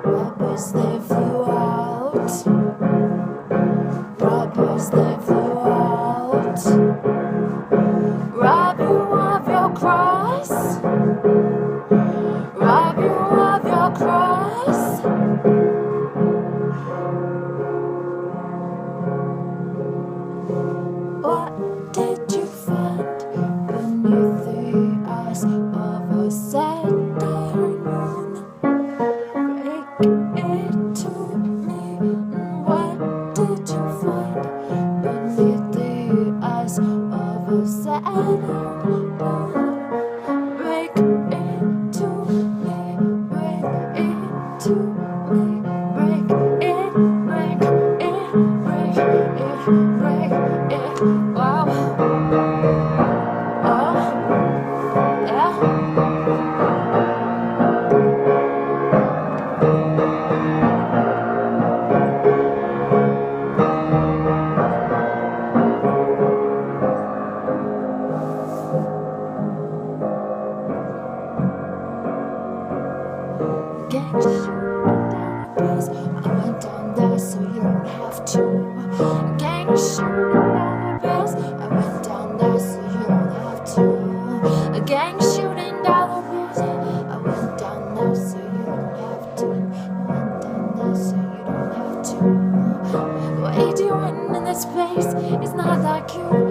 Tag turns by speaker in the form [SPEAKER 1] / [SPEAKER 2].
[SPEAKER 1] Robbers, they flew out. Robbers, they flew out. Rob you of your cross. Rob you of your cross. What did you find beneath the eyes of a Saturn moon? Break it to me. What did you find beneath the eyes of a Saturn moon? Break it to me. Break it to me. Break it. Break it. Break it. Break it. Wow. Oh. Yeah. Gang shooting down the bus. I went down there so you don't have to. Gang shooting down the bus. I went down there so you don't have to. A gang shooting down the bus. I went down there so you don't have to. I went down there so you don't have to. What are you doing in this place? It's not like you.